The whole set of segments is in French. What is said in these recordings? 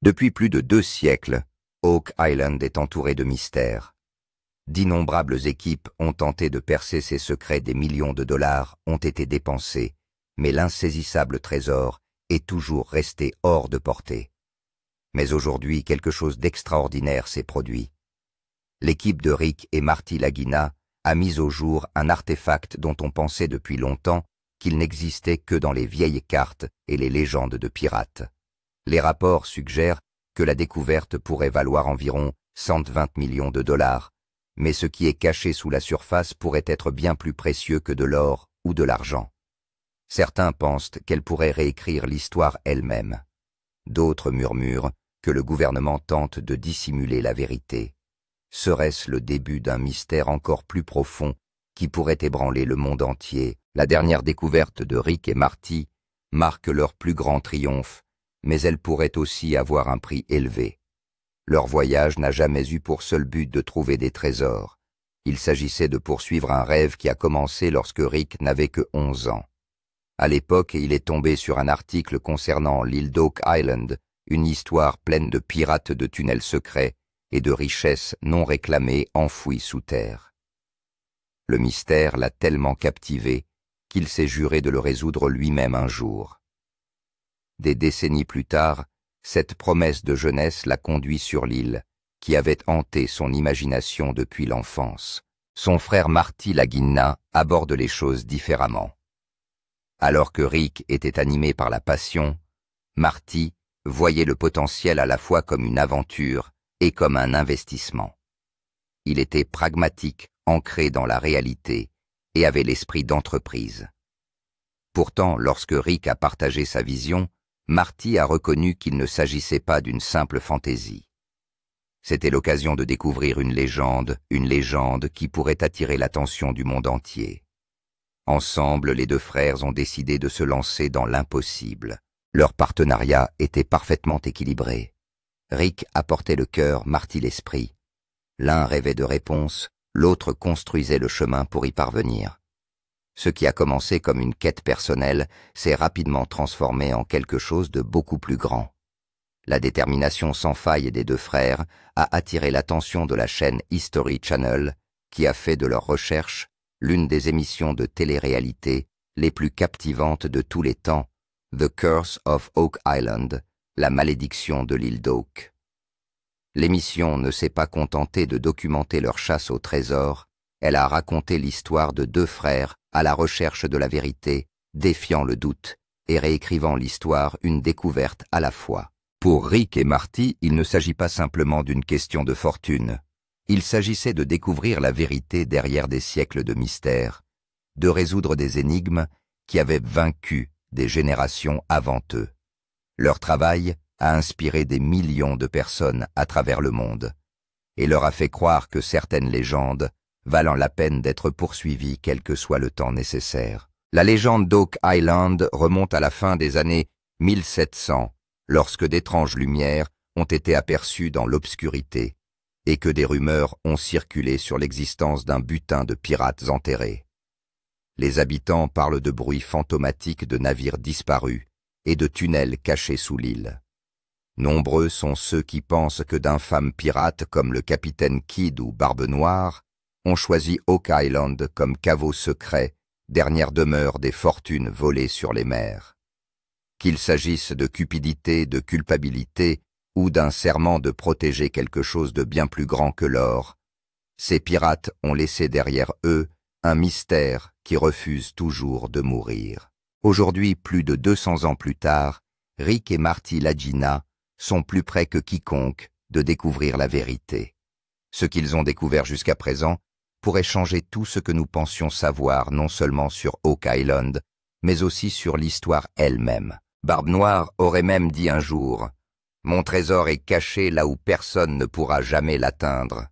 Depuis plus de 2 siècles, Oak Island est entouré de mystères. D'innombrables équipes ont tenté de percer ses secrets, des millions de dollars ont été dépensés, mais l'insaisissable trésor est toujours resté hors de portée. Mais aujourd'hui, quelque chose d'extraordinaire s'est produit. L'équipe de Rick et Marty Lagina a mis au jour un artefact dont on pensait depuis longtemps qu'il n'existait que dans les vieilles cartes et les légendes de pirates. Les rapports suggèrent que la découverte pourrait valoir environ 120 millions de dollars, mais ce qui est caché sous la surface pourrait être bien plus précieux que de l'or ou de l'argent. Certains pensent qu'elle pourrait réécrire l'histoire elle-même. D'autres murmurent que le gouvernement tente de dissimuler la vérité. Serait-ce le début d'un mystère encore plus profond qui pourrait ébranler le monde entier? La dernière découverte de Rick et Marty marque leur plus grand triomphe, mais elle pourrait aussi avoir un prix élevé. Leur voyage n'a jamais eu pour seul but de trouver des trésors. Il s'agissait de poursuivre un rêve qui a commencé lorsque Rick n'avait que 11 ans. À l'époque, il est tombé sur un article concernant l'île d'Oak Island, une histoire pleine de pirates, de tunnels secrets et de richesses non réclamées enfouies sous terre. Le mystère l'a tellement captivé qu'il s'est juré de le résoudre lui-même un jour. Des décennies plus tard, cette promesse de jeunesse l'a conduit sur l'île, qui avait hanté son imagination depuis l'enfance. Son frère Marty Lagina aborde les choses différemment. Alors que Rick était animé par la passion, Marty voyait le potentiel à la fois comme une aventure et comme un investissement. Il était pragmatique, ancré dans la réalité, et avait l'esprit d'entreprise. Pourtant, lorsque Rick a partagé sa vision, Marty a reconnu qu'il ne s'agissait pas d'une simple fantaisie. C'était l'occasion de découvrir une légende qui pourrait attirer l'attention du monde entier. Ensemble, les deux frères ont décidé de se lancer dans l'impossible. Leur partenariat était parfaitement équilibré. Rick apportait le cœur, Marty l'esprit. L'un rêvait de réponses, l'autre construisait le chemin pour y parvenir. Ce qui a commencé comme une quête personnelle s'est rapidement transformé en quelque chose de beaucoup plus grand. La détermination sans faille des deux frères a attiré l'attention de la chaîne History Channel, qui a fait de leurs recherches l'une des émissions de télé-réalité les plus captivantes de tous les temps, The Curse of Oak Island, la malédiction de l'île d'Oak. L'émission ne s'est pas contentée de documenter leur chasse au trésor, elle a raconté l'histoire de deux frères à la recherche de la vérité, défiant le doute et réécrivant l'histoire une découverte à la fois. Pour Rick et Marty, il ne s'agit pas simplement d'une question de fortune. Il s'agissait de découvrir la vérité derrière des siècles de mystères, de résoudre des énigmes qui avaient vaincu des générations avant eux. Leur travail a inspiré des millions de personnes à travers le monde et leur a fait croire que certaines légendes valant la peine d'être poursuivies quel que soit le temps nécessaire. La légende d'Oak Island remonte à la fin des années 1700, lorsque d'étranges lumières ont été aperçues dans l'obscurité et que des rumeurs ont circulé sur l'existence d'un butin de pirates enterrés. Les habitants parlent de bruits fantomatiques de navires disparus et de tunnels cachés sous l'île. Nombreux sont ceux qui pensent que d'infâmes pirates comme le capitaine Kidd ou Barbe Noire ont choisi Oak Island comme caveau secret, dernière demeure des fortunes volées sur les mers. Qu'il s'agisse de cupidité, de culpabilité ou d'un serment de protéger quelque chose de bien plus grand que l'or, ces pirates ont laissé derrière eux un mystère qui refuse toujours de mourir. Aujourd'hui, plus de 200 ans plus tard, Rick et Marty Lagina sont plus près que quiconque de découvrir la vérité. Ce qu'ils ont découvert jusqu'à présent pourrait changer tout ce que nous pensions savoir non seulement sur Oak Island, mais aussi sur l'histoire elle-même. Barbe Noire aurait même dit un jour « Mon trésor est caché là où personne ne pourra jamais l'atteindre ».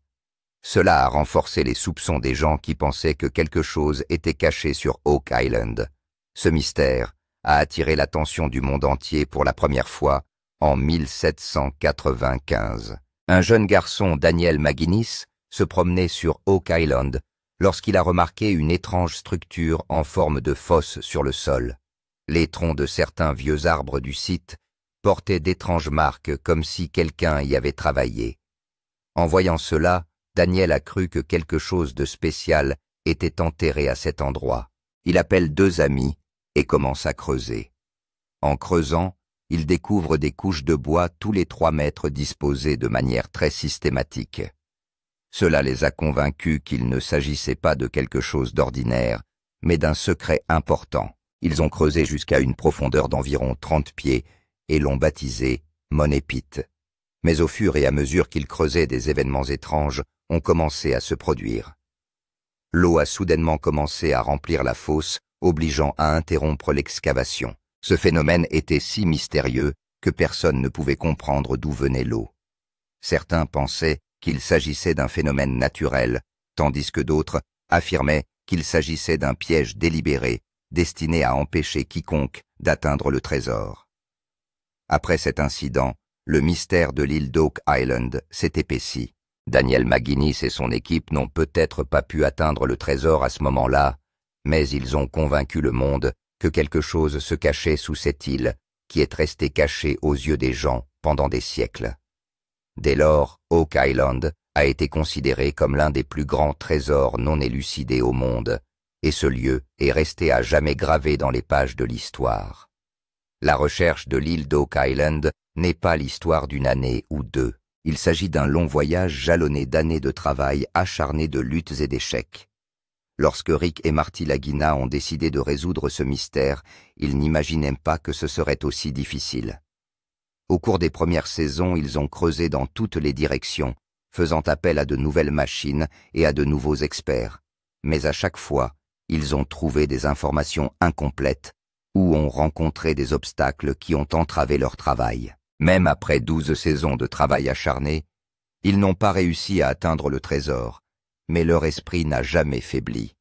Cela a renforcé les soupçons des gens qui pensaient que quelque chose était caché sur Oak Island. Ce mystère a attiré l'attention du monde entier pour la première fois en 1795. Un jeune garçon, Daniel McGuinness, se promenait sur Oak Island lorsqu'il a remarqué une étrange structure en forme de fosse sur le sol. Les troncs de certains vieux arbres du site portaient d'étranges marques comme si quelqu'un y avait travaillé. En voyant cela, Daniel a cru que quelque chose de spécial était enterré à cet endroit. Il appelle 2 amis et commence à creuser. En creusant, il découvre des couches de bois tous les 3 mètres disposées de manière très systématique. Cela les a convaincus qu'il ne s'agissait pas de quelque chose d'ordinaire, mais d'un secret important. Ils ont creusé jusqu'à une profondeur d'environ 30 pieds et l'ont baptisé Money Pit. Mais au fur et à mesure qu'ils creusaient, des événements étranges ont commencé à se produire. L'eau a soudainement commencé à remplir la fosse, obligeant à interrompre l'excavation. Ce phénomène était si mystérieux que personne ne pouvait comprendre d'où venait l'eau. Certains pensaient qu'il s'agissait d'un phénomène naturel, tandis que d'autres affirmaient qu'il s'agissait d'un piège délibéré destiné à empêcher quiconque d'atteindre le trésor. Après cet incident, le mystère de l'île d'Oak Island s'est épaissi. Daniel McGuinness et son équipe n'ont peut-être pas pu atteindre le trésor à ce moment-là, mais ils ont convaincu le monde que quelque chose se cachait sous cette île, qui est restée cachée aux yeux des gens pendant des siècles. Dès lors, Oak Island a été considéré comme l'un des plus grands trésors non élucidés au monde, et ce lieu est resté à jamais gravé dans les pages de l'histoire. La recherche de l'île d'Oak Island n'est pas l'histoire d'une année ou 2. Il s'agit d'un long voyage jalonné d'années de travail acharné de luttes et d'échecs. Lorsque Rick et Marty Lagina ont décidé de résoudre ce mystère, ils n'imaginaient pas que ce serait aussi difficile. Au cours des premières saisons, ils ont creusé dans toutes les directions, faisant appel à de nouvelles machines et à de nouveaux experts. Mais à chaque fois, ils ont trouvé des informations incomplètes ou ont rencontré des obstacles qui ont entravé leur travail. Même après 12 saisons de travail acharné, ils n'ont pas réussi à atteindre le trésor, mais leur esprit n'a jamais faibli.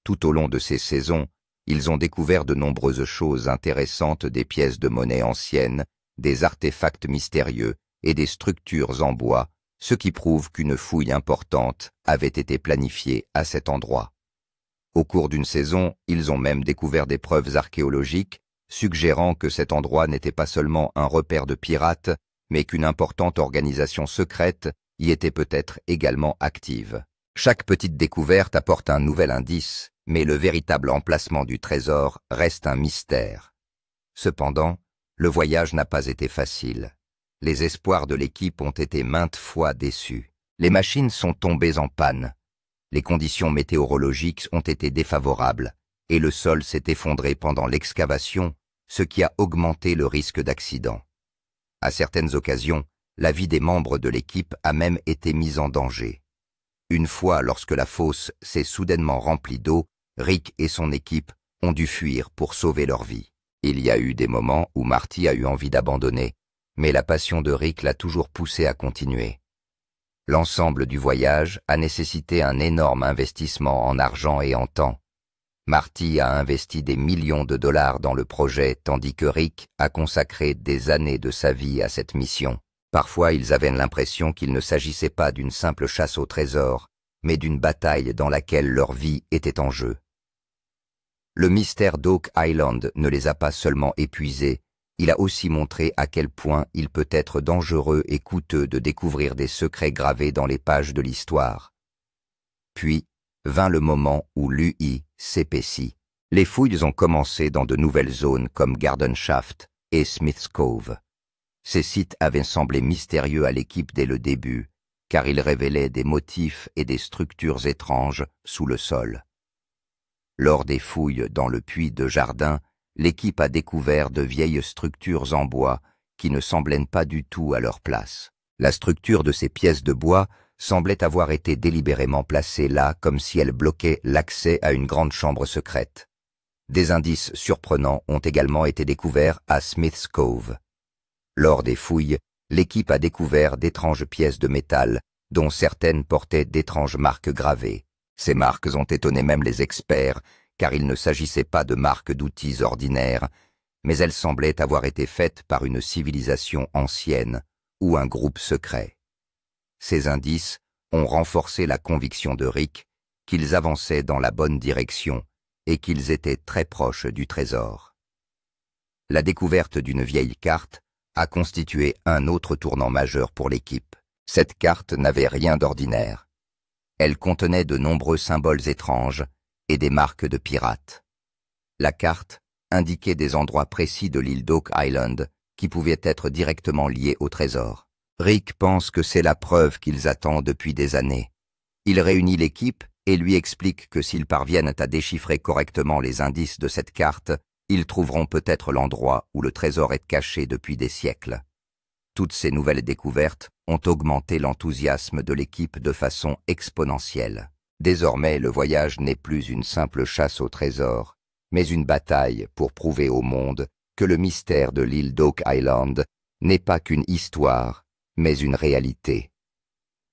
Tout au long de ces saisons, ils ont découvert de nombreuses choses intéressantes, des pièces de monnaie anciennes, des artefacts mystérieux et des structures en bois, ce qui prouve qu'une fouille importante avait été planifiée à cet endroit. Au cours d'une saison, ils ont même découvert des preuves archéologiques suggérant que cet endroit n'était pas seulement un repère de pirates, mais qu'une importante organisation secrète y était peut-être également active. Chaque petite découverte apporte un nouvel indice, mais le véritable emplacement du trésor reste un mystère. Cependant, le voyage n'a pas été facile. Les espoirs de l'équipe ont été maintes fois déçus. Les machines sont tombées en panne. Les conditions météorologiques ont été défavorables et le sol s'est effondré pendant l'excavation, ce qui a augmenté le risque d'accident. À certaines occasions, la vie des membres de l'équipe a même été mise en danger. Une fois, lorsque la fosse s'est soudainement remplie d'eau, Rick et son équipe ont dû fuir pour sauver leur vie. Il y a eu des moments où Marty a eu envie d'abandonner, mais la passion de Rick l'a toujours poussé à continuer. L'ensemble du voyage a nécessité un énorme investissement en argent et en temps. Marty a investi des millions de dollars dans le projet, tandis que Rick a consacré des années de sa vie à cette mission. Parfois, ils avaient l'impression qu'il ne s'agissait pas d'une simple chasse au trésor, mais d'une bataille dans laquelle leur vie était en jeu. Le mystère d'Oak Island ne les a pas seulement épuisés, il a aussi montré à quel point il peut être dangereux et coûteux de découvrir des secrets gravés dans les pages de l'histoire. Puis vint le moment où l'UI s'épaissit. Les fouilles ont commencé dans de nouvelles zones comme Garden Shaft et Smith's Cove. Ces sites avaient semblé mystérieux à l'équipe dès le début, car ils révélaient des motifs et des structures étranges sous le sol. Lors des fouilles dans le puits de jardin, l'équipe a découvert de vieilles structures en bois qui ne semblaient pas du tout à leur place. La structure de ces pièces de bois semblait avoir été délibérément placée là comme si elle bloquait l'accès à une grande chambre secrète. Des indices surprenants ont également été découverts à Smith's Cove. Lors des fouilles, l'équipe a découvert d'étranges pièces de métal, dont certaines portaient d'étranges marques gravées. Ces marques ont étonné même les experts, car il ne s'agissait pas de marques d'outils ordinaires, mais elles semblaient avoir été faites par une civilisation ancienne ou un groupe secret. Ces indices ont renforcé la conviction de Rick qu'ils avançaient dans la bonne direction et qu'ils étaient très proches du trésor. La découverte d'une vieille carte a constitué un autre tournant majeur pour l'équipe. Cette carte n'avait rien d'ordinaire. Elle contenait de nombreux symboles étranges et des marques de pirates. La carte indiquait des endroits précis de l'île d'Oak Island qui pouvaient être directement liés au trésor. Rick pense que c'est la preuve qu'ils attendent depuis des années. Il réunit l'équipe et lui explique que s'ils parviennent à déchiffrer correctement les indices de cette carte, ils trouveront peut-être l'endroit où le trésor est caché depuis des siècles. Toutes ces nouvelles découvertes ont augmenté l'enthousiasme de l'équipe de façon exponentielle. Désormais, le voyage n'est plus une simple chasse au trésor, mais une bataille pour prouver au monde que le mystère de l'île d'Oak Island n'est pas qu'une histoire, mais une réalité.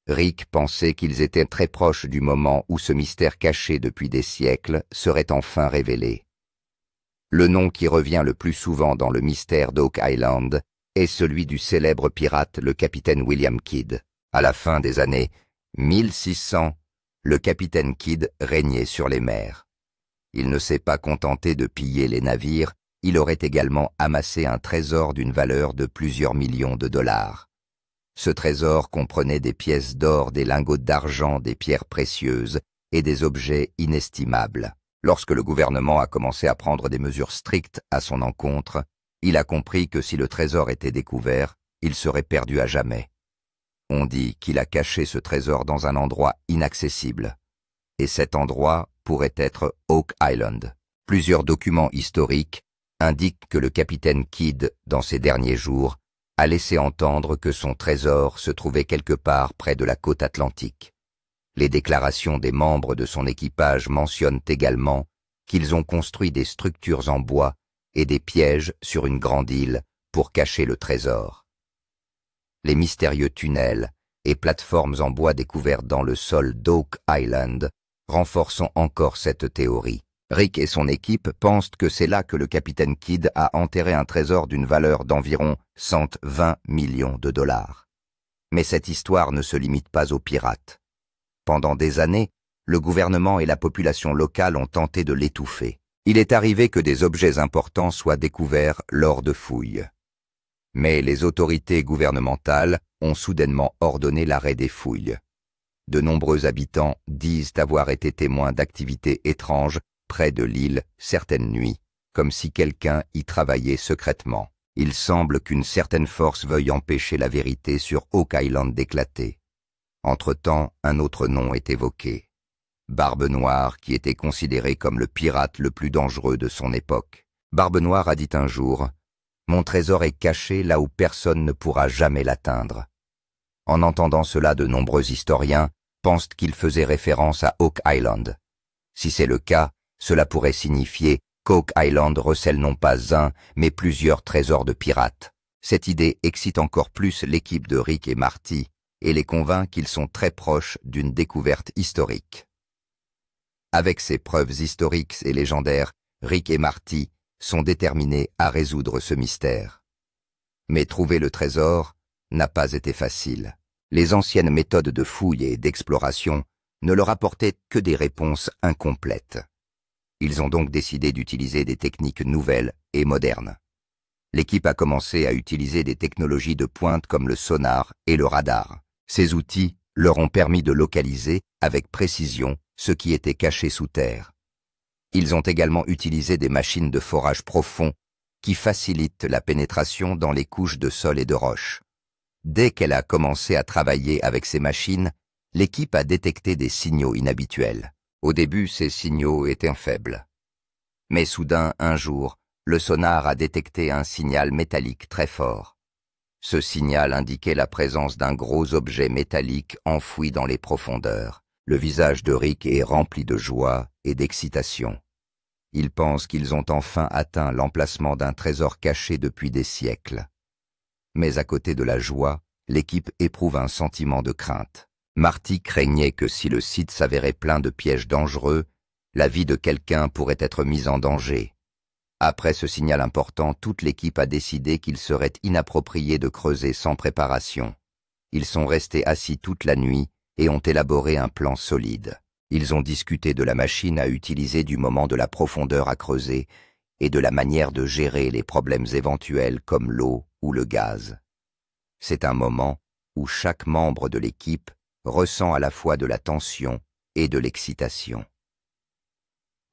Rick pensait qu'ils étaient très proches du moment où ce mystère caché depuis des siècles serait enfin révélé. Le nom qui revient le plus souvent dans le mystère d'Oak Island est celui du célèbre pirate le capitaine William Kidd. À la fin des années 1600, le capitaine Kidd régnait sur les mers. Il ne s'est pas contenté de piller les navires, il aurait également amassé un trésor d'une valeur de plusieurs millions de dollars. Ce trésor comprenait des pièces d'or, des lingots d'argent, des pierres précieuses et des objets inestimables. Lorsque le gouvernement a commencé à prendre des mesures strictes à son encontre, il a compris que si le trésor était découvert, il serait perdu à jamais. On dit qu'il a caché ce trésor dans un endroit inaccessible. Et cet endroit pourrait être Oak Island. Plusieurs documents historiques indiquent que le capitaine Kidd, dans ses derniers jours, a laissé entendre que son trésor se trouvait quelque part près de la côte atlantique. Les déclarations des membres de son équipage mentionnent également qu'ils ont construit des structures en bois et des pièges sur une grande île pour cacher le trésor. Les mystérieux tunnels et plateformes en bois découvertes dans le sol d'Oak Island renforcent encore cette théorie. Rick et son équipe pensent que c'est là que le capitaine Kidd a enterré un trésor d'une valeur d'environ 120 millions de dollars. Mais cette histoire ne se limite pas aux pirates. Pendant des années, le gouvernement et la population locale ont tenté de l'étouffer. Il est arrivé que des objets importants soient découverts lors de fouilles. Mais les autorités gouvernementales ont soudainement ordonné l'arrêt des fouilles. De nombreux habitants disent avoir été témoins d'activités étranges près de l'île certaines nuits, comme si quelqu'un y travaillait secrètement. Il semble qu'une certaine force veuille empêcher la vérité sur Oak Island d'éclater. Entre-temps, un autre nom est évoqué. Barbe Noire, qui était considéré comme le pirate le plus dangereux de son époque. Barbe Noire a dit un jour « Mon trésor est caché là où personne ne pourra jamais l'atteindre ». En entendant cela, de nombreux historiens pensent qu'il faisait référence à Oak Island. Si c'est le cas, cela pourrait signifier qu'Oak Island recèle non pas un, mais plusieurs trésors de pirates. Cette idée excite encore plus l'équipe de Rick et Marty et les convainc qu'ils sont très proches d'une découverte historique. Avec ces preuves historiques et légendaires, Rick et Marty sont déterminés à résoudre ce mystère. Mais trouver le trésor n'a pas été facile. Les anciennes méthodes de fouille et d'exploration ne leur apportaient que des réponses incomplètes. Ils ont donc décidé d'utiliser des techniques nouvelles et modernes. L'équipe a commencé à utiliser des technologies de pointe comme le sonar et le radar. Ces outils leur ont permis de localiser avec précision ce qui était caché sous terre. Ils ont également utilisé des machines de forage profond qui facilitent la pénétration dans les couches de sol et de roches. Dès qu'elle a commencé à travailler avec ces machines, l'équipe a détecté des signaux inhabituels. Au début, ces signaux étaient faibles. Mais soudain, un jour, le sonar a détecté un signal métallique très fort. Ce signal indiquait la présence d'un gros objet métallique enfoui dans les profondeurs. Le visage de Rick est rempli de joie et d'excitation. Ils pensent qu'ils ont enfin atteint l'emplacement d'un trésor caché depuis des siècles. Mais à côté de la joie, l'équipe éprouve un sentiment de crainte. Marty craignait que si le site s'avérait plein de pièges dangereux, la vie de quelqu'un pourrait être mise en danger. Après ce signal important, toute l'équipe a décidé qu'il serait inapproprié de creuser sans préparation. Ils sont restés assis toute la nuit et ont élaboré un plan solide. Ils ont discuté de la machine à utiliser du moment de la profondeur à creuser et de la manière de gérer les problèmes éventuels comme l'eau ou le gaz. C'est un moment où chaque membre de l'équipe ressent à la fois de la tension et de l'excitation.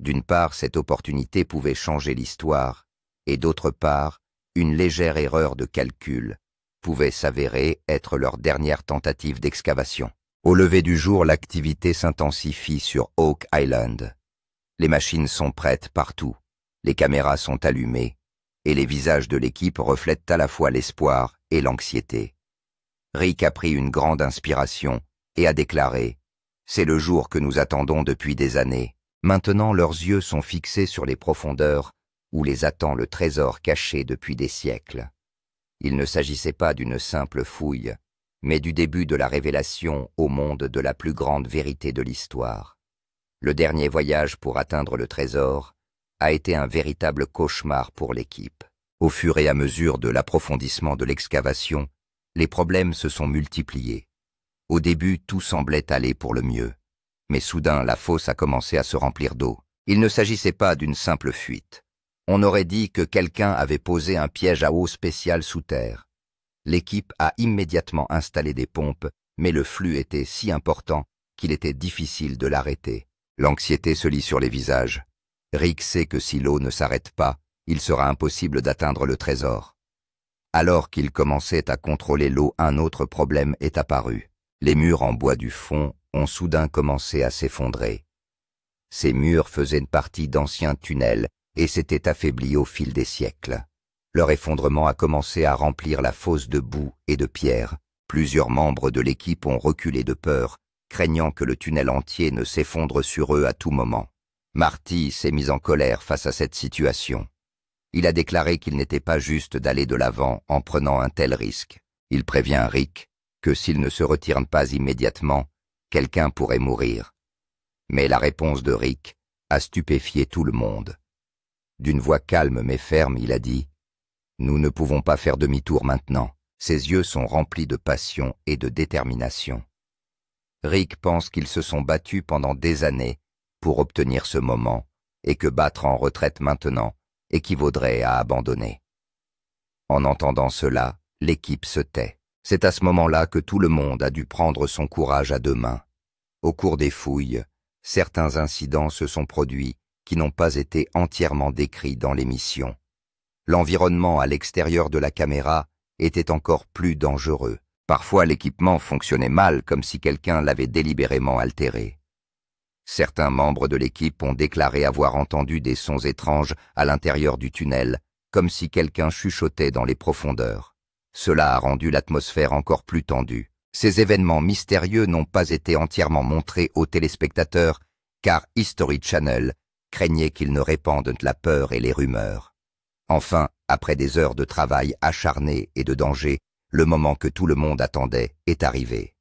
D'une part, cette opportunité pouvait changer l'histoire, et d'autre part, une légère erreur de calcul pouvait s'avérer être leur dernière tentative d'excavation. Au lever du jour, l'activité s'intensifie sur Oak Island. Les machines sont prêtes partout, les caméras sont allumées, et les visages de l'équipe reflètent à la fois l'espoir et l'anxiété. Rick a pris une grande inspiration et a déclaré « C'est le jour que nous attendons depuis des années. Maintenant leurs yeux sont fixés sur les profondeurs où les attend le trésor caché depuis des siècles. » Il ne s'agissait pas d'une simple fouille, mais du début de la révélation au monde de la plus grande vérité de l'histoire. Le dernier voyage pour atteindre le trésor a été un véritable cauchemar pour l'équipe. Au fur et à mesure de l'approfondissement de l'excavation, les problèmes se sont multipliés. Au début, tout semblait aller pour le mieux. Mais soudain, la fosse a commencé à se remplir d'eau. Il ne s'agissait pas d'une simple fuite. On aurait dit que quelqu'un avait posé un piège à eau spécial sous terre. L'équipe a immédiatement installé des pompes, mais le flux était si important qu'il était difficile de l'arrêter. L'anxiété se lit sur les visages. Rick sait que si l'eau ne s'arrête pas, il sera impossible d'atteindre le trésor. Alors qu'il commençait à contrôler l'eau, un autre problème est apparu. Les murs en bois du fond ont soudain commencé à s'effondrer. Ces murs faisaient partie d'anciens tunnels et s'étaient affaiblis au fil des siècles. Leur effondrement a commencé à remplir la fosse de boue et de pierres. Plusieurs membres de l'équipe ont reculé de peur, craignant que le tunnel entier ne s'effondre sur eux à tout moment. Marty s'est mis en colère face à cette situation. Il a déclaré qu'il n'était pas juste d'aller de l'avant en prenant un tel risque. Il prévient Rick que s'il ne se retire pas immédiatement, quelqu'un pourrait mourir. Mais la réponse de Rick a stupéfié tout le monde. D'une voix calme mais ferme, il a dit « Nous ne pouvons pas faire demi-tour maintenant. » Ses yeux sont remplis de passion et de détermination. Rick pense qu'ils se sont battus pendant des années pour obtenir ce moment et que battre en retraite maintenant équivaudrait à abandonner. En entendant cela, l'équipe se tait. C'est à ce moment-là que tout le monde a dû prendre son courage à deux mains. Au cours des fouilles, certains incidents se sont produits qui n'ont pas été entièrement décrits dans l'émission. L'environnement à l'extérieur de la caméra était encore plus dangereux. Parfois, l'équipement fonctionnait mal, comme si quelqu'un l'avait délibérément altéré. Certains membres de l'équipe ont déclaré avoir entendu des sons étranges à l'intérieur du tunnel, comme si quelqu'un chuchotait dans les profondeurs. Cela a rendu l'atmosphère encore plus tendue. Ces événements mystérieux n'ont pas été entièrement montrés aux téléspectateurs, car History Channel craignait qu'ils ne répandent la peur et les rumeurs. Enfin, après des heures de travail acharné et de danger, le moment que tout le monde attendait est arrivé.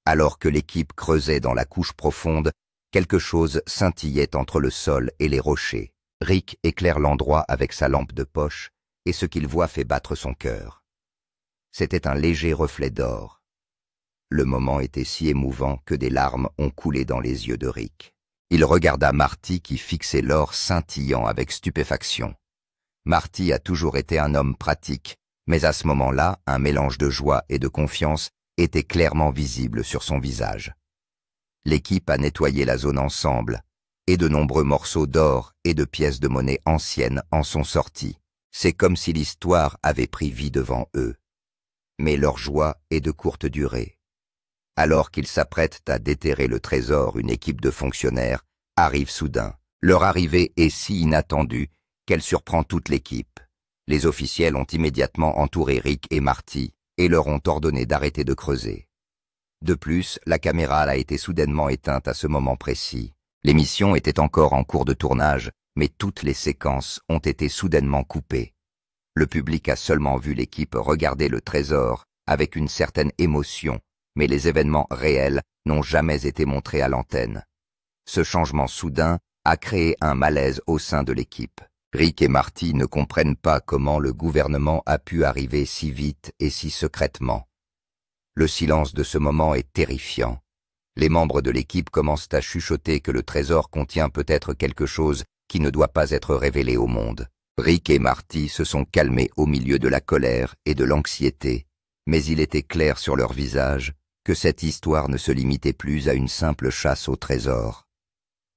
Alors que l'équipe creusait dans la couche profonde, quelque chose scintillait entre le sol et les rochers. Rick éclaire l'endroit avec sa lampe de poche, et ce qu'il voit fait battre son cœur. C'était un léger reflet d'or. Le moment était si émouvant que des larmes ont coulé dans les yeux de Rick. Il regarda Marty qui fixait l'or scintillant avec stupéfaction. Marty a toujours été un homme pratique, mais à ce moment-là, un mélange de joie et de confiance était clairement visible sur son visage. L'équipe a nettoyé la zone ensemble, et de nombreux morceaux d'or et de pièces de monnaie anciennes en sont sortis. C'est comme si l'histoire avait pris vie devant eux. Mais leur joie est de courte durée. Alors qu'ils s'apprêtent à déterrer le trésor, une équipe de fonctionnaires arrive soudain. Leur arrivée est si inattendue qu'elle surprend toute l'équipe. Les officiels ont immédiatement entouré Rick et Marty et leur ont ordonné d'arrêter de creuser. De plus, la caméra a été soudainement éteinte à ce moment précis. L'émission était encore en cours de tournage, mais toutes les séquences ont été soudainement coupées. Le public a seulement vu l'équipe regarder le trésor avec une certaine émotion, mais les événements réels n'ont jamais été montrés à l'antenne. Ce changement soudain a créé un malaise au sein de l'équipe. Rick et Marty ne comprennent pas comment le gouvernement a pu arriver si vite et si secrètement. Le silence de ce moment est terrifiant. Les membres de l'équipe commencent à chuchoter que le trésor contient peut-être quelque chose qui ne doit pas être révélé au monde. Rick et Marty se sont calmés au milieu de la colère et de l'anxiété, mais il était clair sur leur visage que cette histoire ne se limitait plus à une simple chasse au trésor.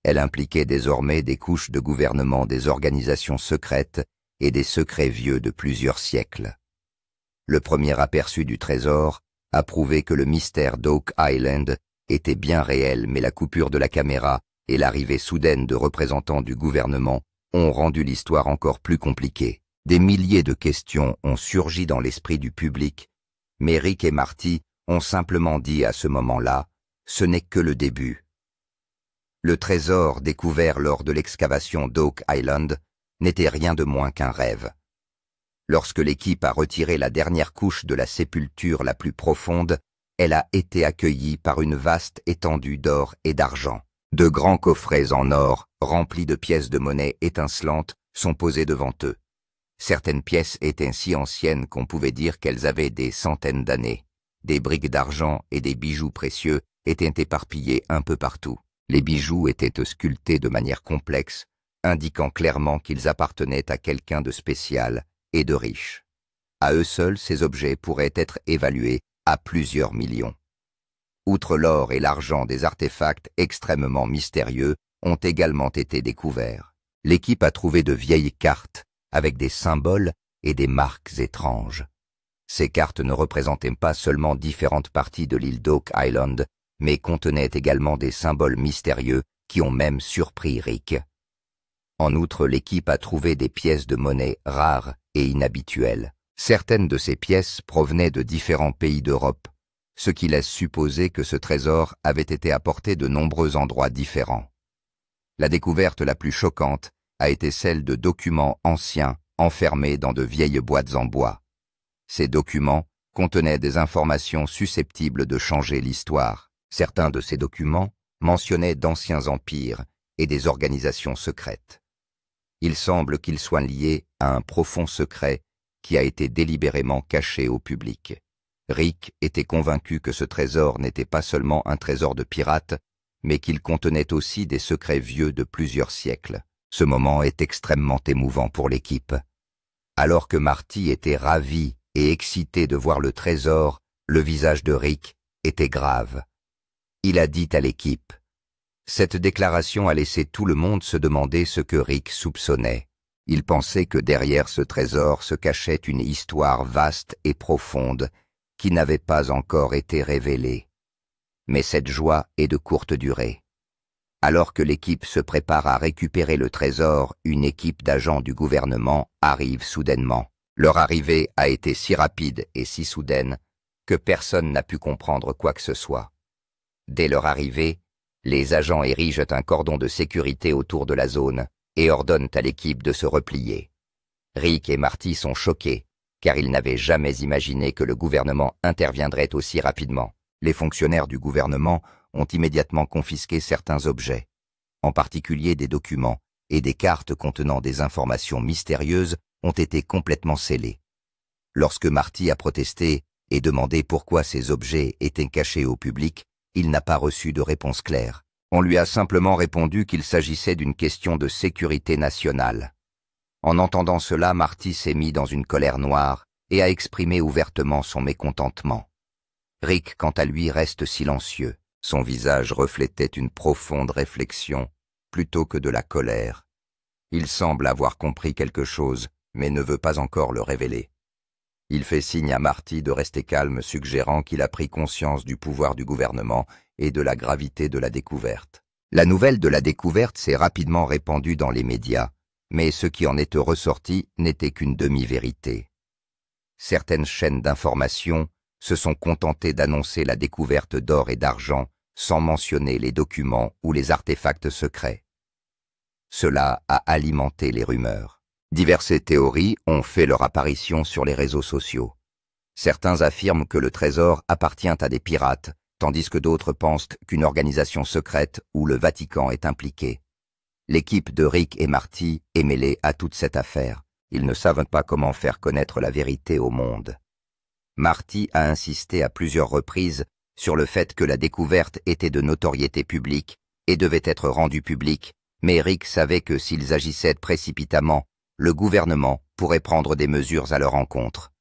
Elle impliquait désormais des couches de gouvernement des organisations secrètes et des secrets vieux de plusieurs siècles. Le premier aperçu du trésor a prouvé que le mystère d'Oak Island était bien réel, mais la coupure de la caméra et l'arrivée soudaine de représentants du gouvernement ont rendu l'histoire encore plus compliquée. Des milliers de questions ont surgi dans l'esprit du public, mais Rick et Marty ont simplement dit à ce moment-là, ce n'est que le début. Le trésor découvert lors de l'excavation d'Oak Island n'était rien de moins qu'un rêve. Lorsque l'équipe a retiré la dernière couche de la sépulture la plus profonde, elle a été accueillie par une vaste étendue d'or et d'argent. De grands coffrets en or, remplis de pièces de monnaie étincelantes, sont posés devant eux. Certaines pièces étaient si anciennes qu'on pouvait dire qu'elles avaient des centaines d'années. Des briques d'argent et des bijoux précieux étaient éparpillés un peu partout. Les bijoux étaient sculptés de manière complexe, indiquant clairement qu'ils appartenaient à quelqu'un de spécial et de riche. À eux seuls, ces objets pourraient être évalués à plusieurs millions. Outre l'or et l'argent, des artefacts extrêmement mystérieux ont également été découverts. L'équipe a trouvé de vieilles cartes avec des symboles et des marques étranges. Ces cartes ne représentaient pas seulement différentes parties de l'île d'Oak Island, mais contenaient également des symboles mystérieux qui ont même surpris Rick. En outre, l'équipe a trouvé des pièces de monnaie rares et inhabituelles. Certaines de ces pièces provenaient de différents pays d'Europe, ce qui laisse supposer que ce trésor avait été apporté de nombreux endroits différents. La découverte la plus choquante a été celle de documents anciens enfermés dans de vieilles boîtes en bois. Ces documents contenaient des informations susceptibles de changer l'histoire. Certains de ces documents mentionnaient d'anciens empires et des organisations secrètes. Il semble qu'ils soient liés à un profond secret qui a été délibérément caché au public. Rick était convaincu que ce trésor n'était pas seulement un trésor de pirates, mais qu'il contenait aussi des secrets vieux de plusieurs siècles. Ce moment est extrêmement émouvant pour l'équipe. Alors que Marty était ravi et excité de voir le trésor, le visage de Rick était grave. Il a dit à l'équipe: « Cette déclaration a laissé tout le monde se demander ce que Rick soupçonnait. Il pensait que derrière ce trésor se cachait une histoire vaste et profonde qui n'avait pas encore été révélée. Mais cette joie est de courte durée. Alors que l'équipe se prépare à récupérer le trésor, une équipe d'agents du gouvernement arrive soudainement. Leur arrivée a été si rapide et si soudaine que personne n'a pu comprendre quoi que ce soit. Dès leur arrivée, les agents érigent un cordon de sécurité autour de la zone et ordonnent à l'équipe de se replier. Rick et Marty sont choqués, car ils n'avaient jamais imaginé que le gouvernement interviendrait aussi rapidement. Les fonctionnaires du gouvernement ont immédiatement confisqué certains objets, en particulier des documents et des cartes contenant des informations mystérieuses ont été complètement scellées. Lorsque Marty a protesté et demandé pourquoi ces objets étaient cachés au public, il n'a pas reçu de réponse claire. On lui a simplement répondu qu'il s'agissait d'une question de sécurité nationale. En entendant cela, Marty s'est mis dans une colère noire et a exprimé ouvertement son mécontentement. Rick, quant à lui, reste silencieux. Son visage reflétait une profonde réflexion plutôt que de la colère. Il semble avoir compris quelque chose, mais ne veut pas encore le révéler. Il fait signe à Marty de rester calme, suggérant qu'il a pris conscience du pouvoir du gouvernement et de la gravité de la découverte. La nouvelle de la découverte s'est rapidement répandue dans les médias, mais ce qui en est ressorti n'était qu'une demi-vérité. Certaines chaînes d'information se sont contentées d'annoncer la découverte d'or et d'argent sans mentionner les documents ou les artefacts secrets. Cela a alimenté les rumeurs. Diverses théories ont fait leur apparition sur les réseaux sociaux. Certains affirment que le trésor appartient à des pirates, tandis que d'autres pensent qu'une organisation secrète où le Vatican est impliqué. L'équipe de Rick et Marty est mêlée à toute cette affaire. Ils ne savent pas comment faire connaître la vérité au monde. Marty a insisté à plusieurs reprises sur le fait que la découverte était de notoriété publique et devait être rendue publique, mais Rick savait que s'ils agissaient précipitamment, le gouvernement pourrait prendre des mesures à leur encontre.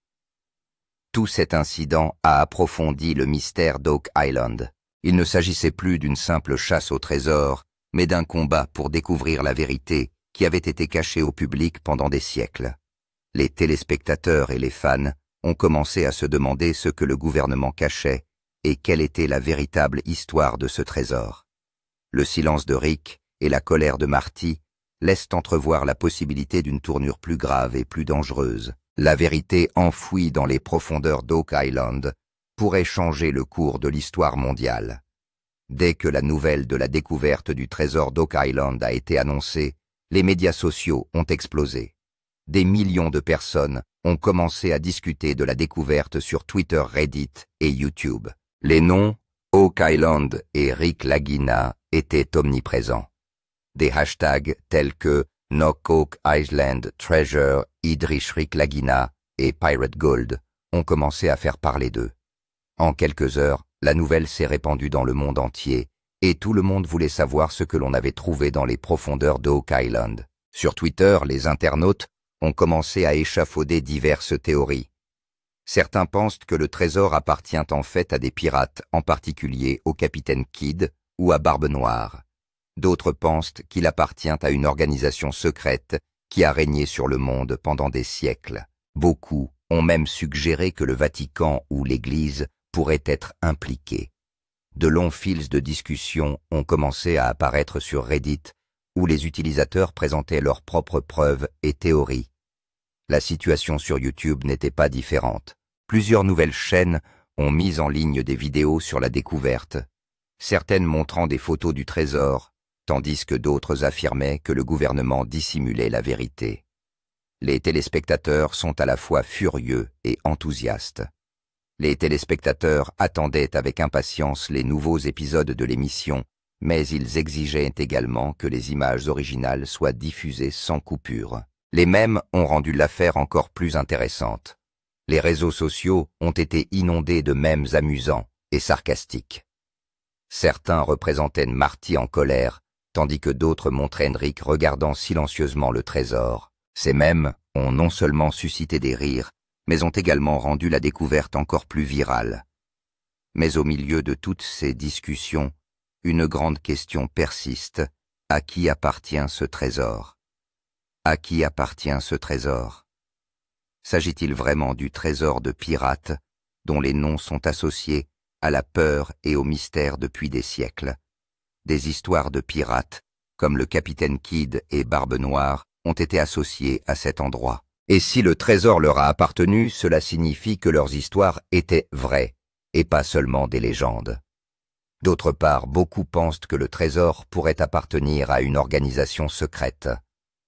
Tout cet incident a approfondi le mystère d'Oak Island. Il ne s'agissait plus d'une simple chasse au trésor, mais d'un combat pour découvrir la vérité qui avait été cachée au public pendant des siècles. Les téléspectateurs et les fans ont commencé à se demander ce que le gouvernement cachait et quelle était la véritable histoire de ce trésor. Le silence de Rick et la colère de Marty laissent entrevoir la possibilité d'une tournure plus grave et plus dangereuse. La vérité enfouie dans les profondeurs d'Oak Island pourrait changer le cours de l'histoire mondiale. Dès que la nouvelle de la découverte du trésor d'Oak Island a été annoncée, les médias sociaux ont explosé. Des millions de personnes ont commencé à discuter de la découverte sur Twitter, Reddit et YouTube. Les noms Oak Island et Rick Lagina étaient omniprésents. Des hashtags tels que Knock Oak Island Treasure, Idrish Rick Lagina et Pirate Gold ont commencé à faire parler d'eux. En quelques heures, la nouvelle s'est répandue dans le monde entier et tout le monde voulait savoir ce que l'on avait trouvé dans les profondeurs d'Oak Island. Sur Twitter, les internautes ont commencé à échafauder diverses théories. Certains pensent que le trésor appartient en fait à des pirates, en particulier au capitaine Kidd ou à Barbe Noire. D'autres pensent qu'il appartient à une organisation secrète qui a régné sur le monde pendant des siècles. Beaucoup ont même suggéré que le Vatican ou l'Église pourraient être impliqués. De longs fils de discussion ont commencé à apparaître sur Reddit, où les utilisateurs présentaient leurs propres preuves et théories. La situation sur YouTube n'était pas différente. Plusieurs nouvelles chaînes ont mis en ligne des vidéos sur la découverte, certaines montrant des photos du trésor, tandis que d'autres affirmaient que le gouvernement dissimulait la vérité. Les téléspectateurs sont à la fois furieux et enthousiastes. Les téléspectateurs attendaient avec impatience les nouveaux épisodes de l'émission, mais ils exigeaient également que les images originales soient diffusées sans coupure. Les mèmes ont rendu l'affaire encore plus intéressante. Les réseaux sociaux ont été inondés de mèmes amusants et sarcastiques. Certains représentaient Marty en colère, tandis que d'autres montraient Rick regardant silencieusement le trésor. Ces mèmes ont non seulement suscité des rires, mais ont également rendu la découverte encore plus virale. Mais au milieu de toutes ces discussions, une grande question persiste. À qui appartient ce trésor? À qui appartient ce trésor? S'agit-il vraiment du trésor de pirates, dont les noms sont associés à la peur et au mystère depuis des siècles? Des histoires de pirates, comme le capitaine Kidd et Barbe Noire, ont été associées à cet endroit. Et si le trésor leur a appartenu, cela signifie que leurs histoires étaient vraies, et pas seulement des légendes. D'autre part, beaucoup pensent que le trésor pourrait appartenir à une organisation secrète.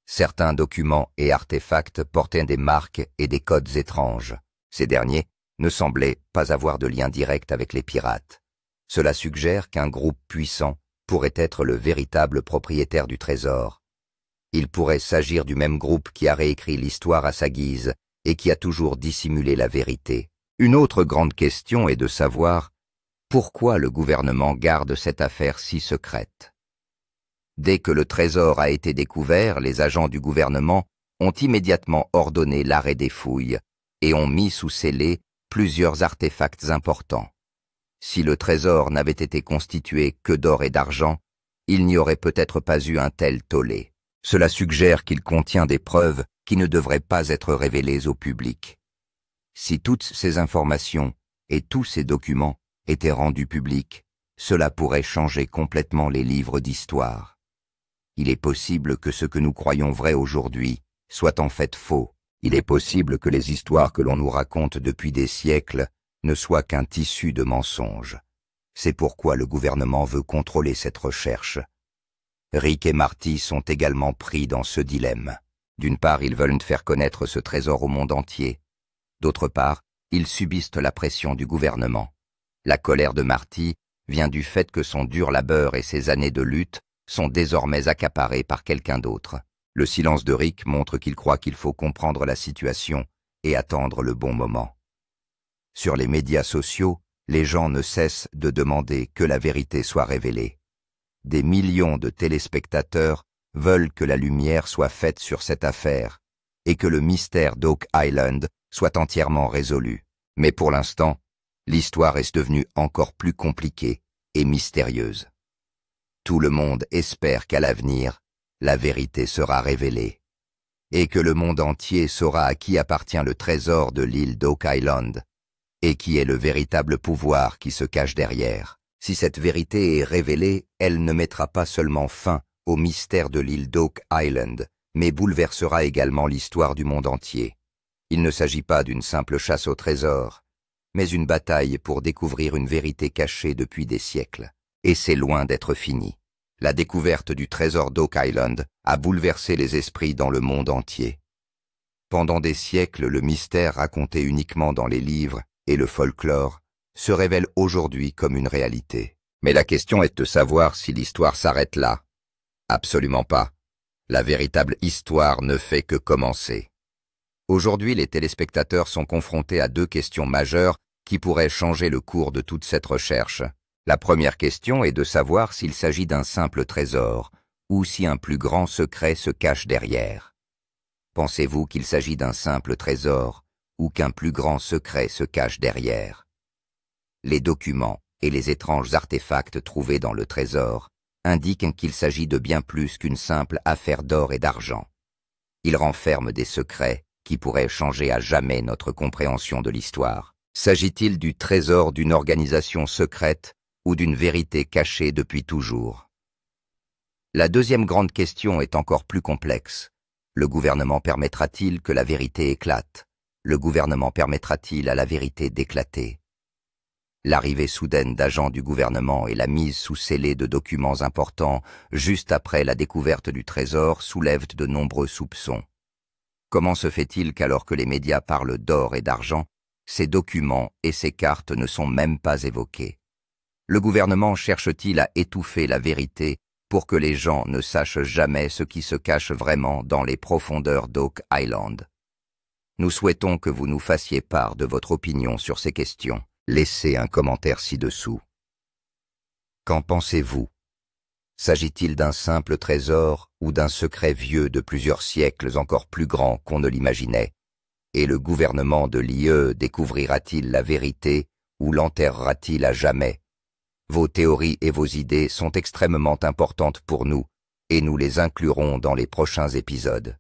Certains documents et artefacts portaient des marques et des codes étranges. Ces derniers ne semblaient pas avoir de lien direct avec les pirates. Cela suggère qu'un groupe puissant pourrait être le véritable propriétaire du trésor. Il pourrait s'agir du même groupe qui a réécrit l'histoire à sa guise et qui a toujours dissimulé la vérité. Une autre grande question est de savoir pourquoi le gouvernement garde cette affaire si secrète. Dès que le trésor a été découvert, les agents du gouvernement ont immédiatement ordonné l'arrêt des fouilles et ont mis sous scellé plusieurs artefacts importants. Si le trésor n'avait été constitué que d'or et d'argent, il n'y aurait peut-être pas eu un tel tollé. Cela suggère qu'il contient des preuves qui ne devraient pas être révélées au public. Si toutes ces informations et tous ces documents étaient rendus publics, cela pourrait changer complètement les livres d'histoire. Il est possible que ce que nous croyons vrai aujourd'hui soit en fait faux. Il est possible que les histoires que l'on nous raconte depuis des siècles ne soient qu'un tissu de mensonges. C'est pourquoi le gouvernement veut contrôler cette recherche. Rick et Marty sont également pris dans ce dilemme. D'une part, ils veulent faire connaître ce trésor au monde entier. D'autre part, ils subissent la pression du gouvernement. La colère de Marty vient du fait que son dur labeur et ses années de lutte sont désormais accaparés par quelqu'un d'autre. Le silence de Rick montre qu'il croit qu'il faut comprendre la situation et attendre le bon moment. Sur les médias sociaux, les gens ne cessent de demander que la vérité soit révélée. Des millions de téléspectateurs veulent que la lumière soit faite sur cette affaire, et que le mystère d'Oak Island soit entièrement résolu. Mais pour l'instant, l'histoire est devenue encore plus compliquée et mystérieuse. Tout le monde espère qu'à l'avenir, la vérité sera révélée, et que le monde entier saura à qui appartient le trésor de l'île d'Oak Island, et qui est le véritable pouvoir qui se cache derrière. Si cette vérité est révélée, elle ne mettra pas seulement fin au mystère de l'île d'Oak Island, mais bouleversera également l'histoire du monde entier. Il ne s'agit pas d'une simple chasse au trésor, mais une bataille pour découvrir une vérité cachée depuis des siècles. Et c'est loin d'être fini. La découverte du trésor d'Oak Island a bouleversé les esprits dans le monde entier. Pendant des siècles, le mystère raconté uniquement dans les livres et le folklore se révèle aujourd'hui comme une réalité. Mais la question est de savoir si l'histoire s'arrête là. Absolument pas. La véritable histoire ne fait que commencer. Aujourd'hui, les téléspectateurs sont confrontés à deux questions majeures qui pourraient changer le cours de toute cette recherche. La première question est de savoir s'il s'agit d'un simple trésor ou si un plus grand secret se cache derrière. Pensez-vous qu'il s'agit d'un simple trésor ou qu'un plus grand secret se cache derrière? Les documents et les étranges artefacts trouvés dans le trésor indiquent qu'il s'agit de bien plus qu'une simple affaire d'or et d'argent. Ils renferment des secrets qui pourraient changer à jamais notre compréhension de l'histoire. S'agit-il du trésor d'une organisation secrète ou d'une vérité cachée depuis toujours? La deuxième grande question est encore plus complexe. Le gouvernement permettra-t-il que la vérité éclate? Le gouvernement permettra-t-il à la vérité d'éclater? L'arrivée soudaine d'agents du gouvernement et la mise sous scellé de documents importants juste après la découverte du trésor soulèvent de nombreux soupçons. Comment se fait-il qu'alors que les médias parlent d'or et d'argent, ces documents et ces cartes ne sont même pas évoqués? Le gouvernement cherche-t-il à étouffer la vérité pour que les gens ne sachent jamais ce qui se cache vraiment dans les profondeurs d'Oak Island? Nous souhaitons que vous nous fassiez part de votre opinion sur ces questions. Laissez un commentaire ci-dessous. Qu'en pensez-vous? S'agit-il d'un simple trésor ou d'un secret vieux de plusieurs siècles encore plus grand qu'on ne l'imaginait? Et le gouvernement de l'IE découvrira-t-il la vérité ou l'enterrera-t-il à jamais? Vos théories et vos idées sont extrêmement importantes pour nous et nous les inclurons dans les prochains épisodes.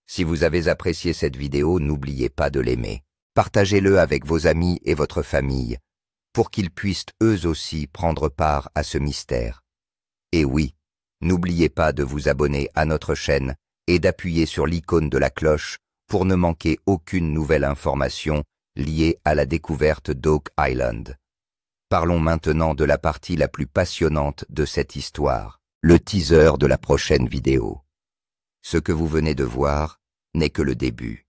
Si vous avez apprécié cette vidéo, n'oubliez pas de l'aimer. Partagez-le avec vos amis et votre famille pour qu'ils puissent eux aussi prendre part à ce mystère. Et oui, n'oubliez pas de vous abonner à notre chaîne et d'appuyer sur l'icône de la cloche pour ne manquer aucune nouvelle information liée à la découverte d'Oak Island. Parlons maintenant de la partie la plus passionnante de cette histoire, le teaser de la prochaine vidéo. Ce que vous venez de voir n'est que le début.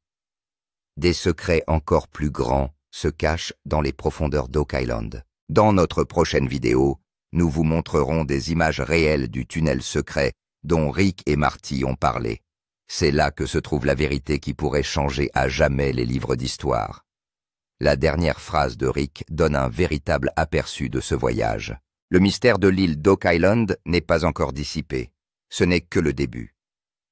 Des secrets encore plus grands se cachent dans les profondeurs d'Oak Island. Dans notre prochaine vidéo, nous vous montrerons des images réelles du tunnel secret dont Rick et Marty ont parlé. C'est là que se trouve la vérité qui pourrait changer à jamais les livres d'histoire. La dernière phrase de Rick donne un véritable aperçu de ce voyage. Le mystère de l'île d'Oak Island n'est pas encore dissipé. Ce n'est que le début.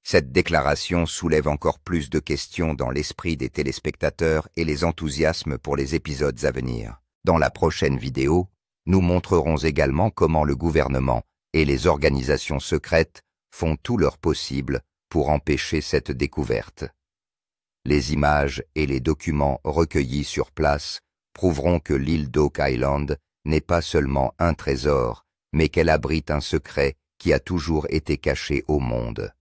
Cette déclaration soulève encore plus de questions dans l'esprit des téléspectateurs et les enthousiasmes pour les épisodes à venir. Dans la prochaine vidéo, nous montrerons également comment le gouvernement et les organisations secrètes font tout leur possible pour empêcher cette découverte. Les images et les documents recueillis sur place prouveront que l'île d'Oak Island n'est pas seulement un trésor, mais qu'elle abrite un secret qui a toujours été caché au monde.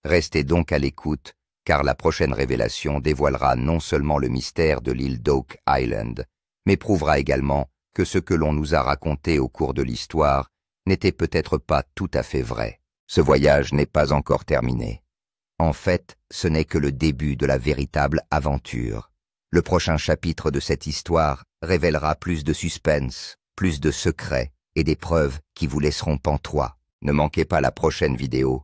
Restez donc à l'écoute, car la prochaine révélation dévoilera non seulement le mystère de l'île d'Oak Island, mais prouvera également que ce que l'on nous a raconté au cours de l'histoire n'était peut-être pas tout à fait vrai. Ce voyage n'est pas encore terminé. En fait, ce n'est que le début de la véritable aventure. Le prochain chapitre de cette histoire révélera plus de suspense, plus de secrets et des preuves qui vous laisseront pantois. Ne manquez pas la prochaine vidéo,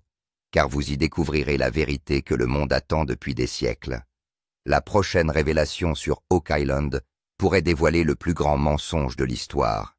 car vous y découvrirez la vérité que le monde attend depuis des siècles. La prochaine révélation sur Oak Island pourrait dévoiler le plus grand mensonge de l'histoire.